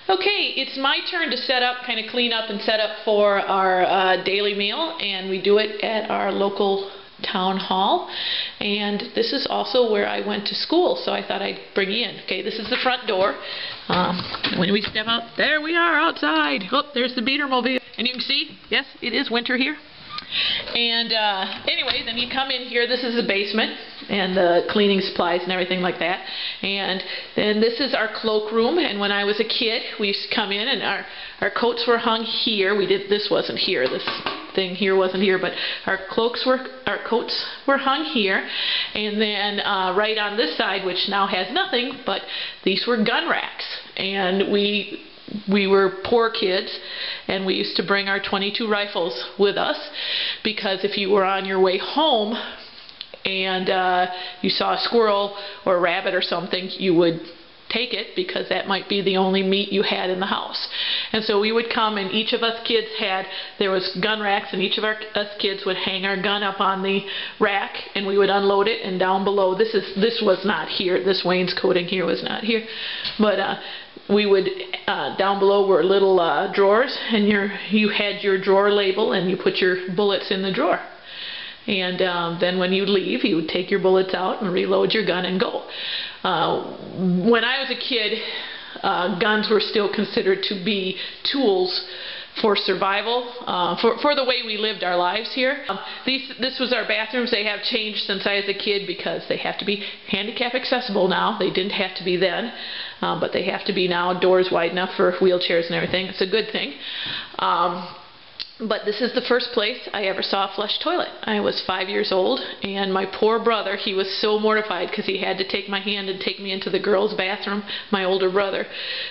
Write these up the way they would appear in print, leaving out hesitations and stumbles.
Okay, it's my turn to set up, kind of clean up and set up for our daily meal, and we do it at our local town hall. And this is also where I went to school, so I thought I'd bring you in. Okay, this is the front door. When we step out, there we are outside. Oh, there's the Beatermobile. And you can see, yes, it is winter here. And anyway, then you come in here. This is the basement and the cleaning supplies and everything like that. And then this is our cloakroom. And when I was a kid, we used to come in and our coats were hung here. This wasn't here. This thing here wasn't here, but our coats were hung here. And then right on this side, which now has nothing, but these were gun racks. And we were poor kids, and we used to bring our .22 rifles with us, because if you were on your way home and you saw a squirrel or a rabbit or something, you would take it, because that might be the only meat you had in the house. And so we would come, and each of us kids there was gun racks, and each of us kids would hang our gun up on the rack, and we would unload it. And down below, this was not here, this wainscoting here was not here, but we would, down below were little drawers, and you had your drawer label, and you put your bullets in the drawer. And then when you leave, you would take your bullets out and reload your gun and go. When I was a kid, guns were still considered to be tools for survival, for the way we lived our lives here. This was our bathrooms. They have changed since I was a kid, because they have to be handicap accessible now. They didn't have to be then, but they have to be now. Doors wide enough for wheelchairs and everything. It's a good thing. But this is the first place I ever saw a flush toilet. I was 5 years old, and my poor brother, he was so mortified because he had to take my hand and take me into the girls' bathroom, my older brother,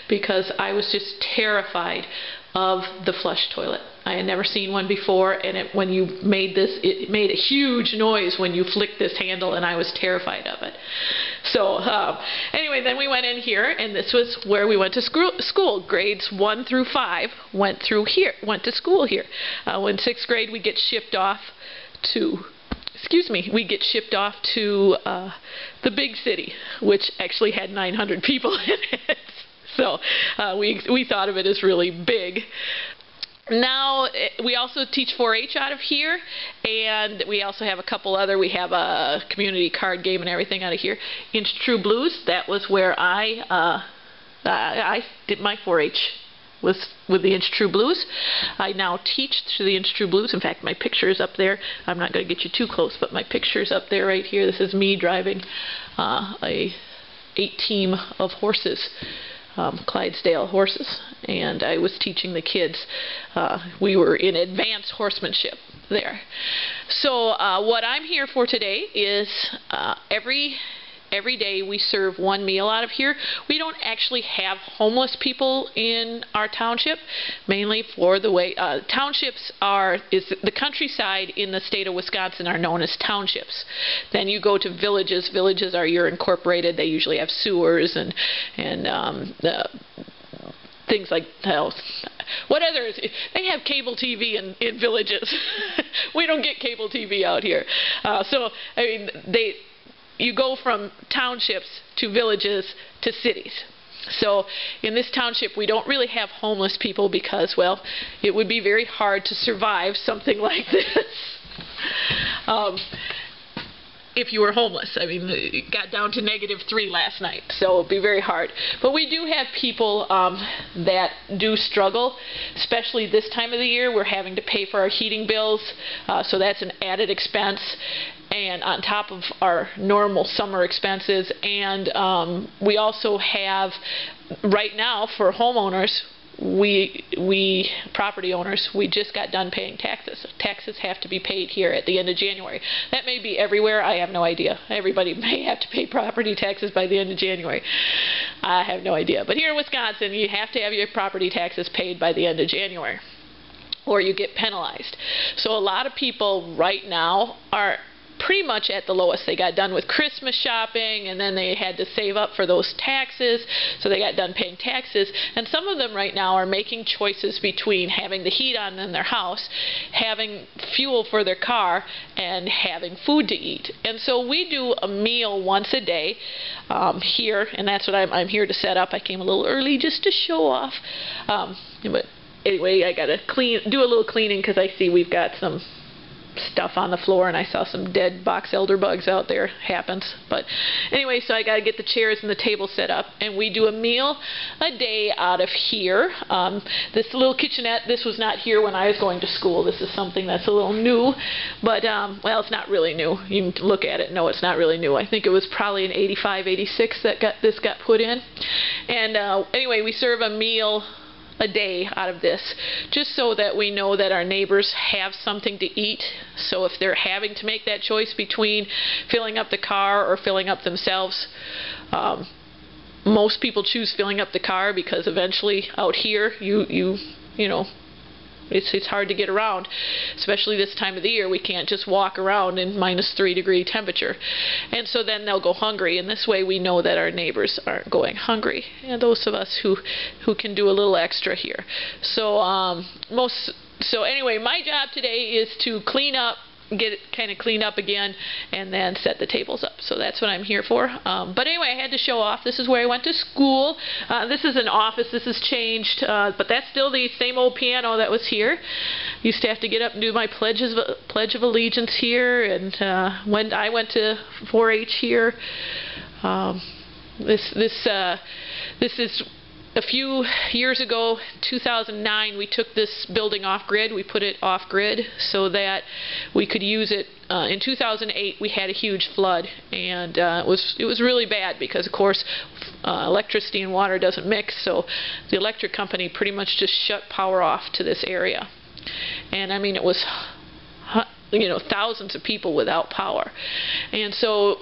because I was just terrified of the flush toilet. I had never seen one before, and when you made this, it made a huge noise when you flicked this handle, and I was terrified of it. So anyway, then we went in here, and this was where we went to school. Grades 1 through 5 went to school here. In 6th grade, we get shipped off to the big city, which actually had 900 people in it. So we thought of it as really big. Now, we also teach 4-H out of here, and we also have a couple other. We have a community card game and everything out of here. Inch True Blues, that was where I did my 4-H, was with the Inch True Blues. I now teach through the Inch True Blues. In fact, my picture is up there. I'm not going to get you too close, but my picture is up there right here. This is me driving a team of horses. Clydesdale horses, and I was teaching the kids. We were in advanced horsemanship there. So what I'm here for today is every day we serve one meal out of here. We don't actually have homeless people in our township, mainly for the way townships the countryside in the state of Wisconsin are known as townships. Then you go to villages. Villages are your incorporated. They usually have sewers and things like what others? They have cable TV in villages. We don't get cable TV out here. So I mean, you go from townships to villages to cities. So in this township, we don't really have homeless people, because, well, it would be very hard to survive something like this if you were homeless. I mean, it got down to -3 last night, so it would be very hard. But we do have people that do struggle, especially this time of the year. We're having to pay for our heating bills, so that's an added expense, and on top of our normal summer expenses. And we also have, right now, for homeowners, property owners, we just got done paying taxes. Taxes have to be paid here at the end of January. That may be everywhere. I have no idea. Everybody may have to pay property taxes by the end of January. I have no idea. But here in Wisconsin, you have to have your property taxes paid by the end of January, or you get penalized. So a lot of people right now are pretty much at the lowest. They got done with Christmas shopping, and then they had to save up for those taxes, so they got done paying taxes. And some of them right now are making choices between having the heat on in their house, having fuel for their car, and having food to eat. And so we do a meal once a day here, and that's what I'm here to set up. I came a little early just to show off. But anyway, I gotta do a little cleaning because I see we've got some stuff on the floor, and I saw some dead box elder bugs out there. Happens. But anyway, so I got to get the chairs and the table set up, and we do a meal a day out of here. This little kitchenette, this was not here when I was going to school. This is something that's a little new, but well, it's not really new. You can look at it and know it's not really new. I think it was probably in 85, 86 that this got put in. And anyway, we serve a meal a day out of this, just so that we know that our neighbors have something to eat. So if they're having to make that choice between filling up the car or filling up themselves, most people choose filling up the car, because eventually out here you know, it's hard to get around, especially this time of the year. We can't just walk around in -3-degree temperature, and so then they'll go hungry. And this way we know that our neighbors aren't going hungry, and those of us who can do a little extra here. So so anyway, my job today is to clean up, get it kind of cleaned up again, and then set the tables up. So that's what I'm here for. But anyway, I had to show off. This is where I went to school. This is an office. This has changed, but that's still the same old piano that was here. Used to have to get up and do my Pledge of Allegiance here, and when I went to 4-H here. This is a few years ago, 2009, we took this building off-grid. We put it off-grid so that we could use it. In 2008, we had a huge flood, and it was really bad because, of course, electricity and water doesn't mix, so the electric company pretty much just shut power off to this area. And I mean, it was, you know, thousands of people without power. And so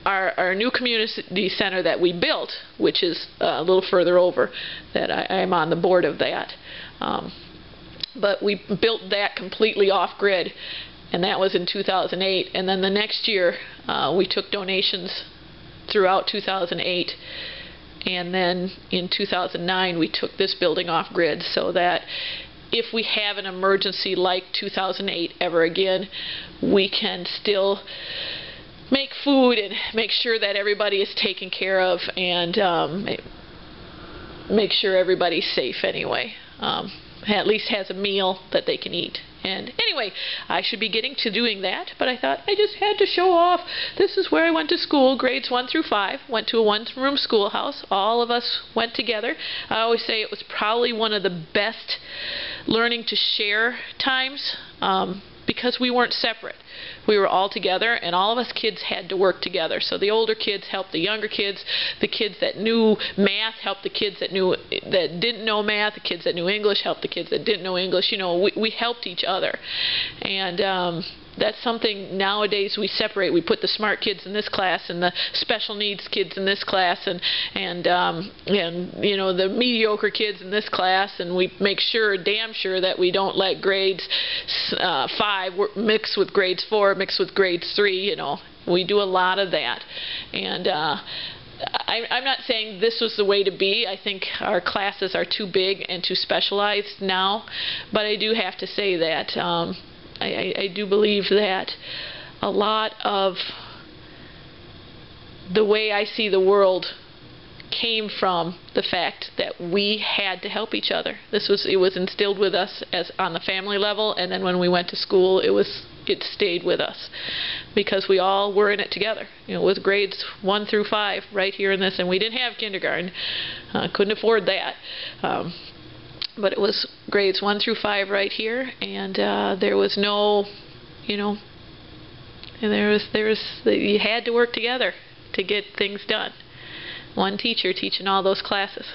our new community center that we built, which is a little further over, that I'm on the board of that, but we built that completely off-grid, and that was in 2008. And then the next year we took donations throughout 2008, and then in 2009 we took this building off-grid, so that if we have an emergency like 2008 ever again, we can still make food and make sure that everybody is taken care of, and make sure everybody's safe anyway. At least has a meal that they can eat. And anyway, I should be getting to doing that, but I thought I just had to show off. This is where I went to school, grades 1 through 5. Went to a one-room schoolhouse. All of us went together. I always say it was probably one of the best learning to share times, because we weren't separate. We were all together, and all of us kids had to work together. So the older kids helped the younger kids. The kids that knew math helped the kids that didn't know math. The kids that knew English helped the kids that didn't know English. You know, we helped each other. And that's something nowadays we separate. We put the smart kids in this class and the special needs kids in this class, and you know, the mediocre kids in this class, and we make sure, damn sure, that we don't let grades 5 mix with grades 4, mix with grades 3. You know, we do a lot of that. And I'm not saying this was the way to be. I think our classes are too big and too specialized now, but I do have to say that I do believe that a lot of the way I see the world came from the fact that we had to help each other. It was instilled with us as on the family level, and then when we went to school, it stayed with us because we all were in it together. You know, with grades 1 through 5 right here in this, and we didn't have kindergarten, couldn't afford that. But it was grades 1 through 5 right here, and there was no, you know, and you had to work together to get things done. One teacher teaching all those classes.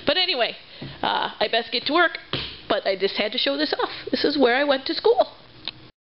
But anyway, I best get to work, but I just had to show this off. This is where I went to school.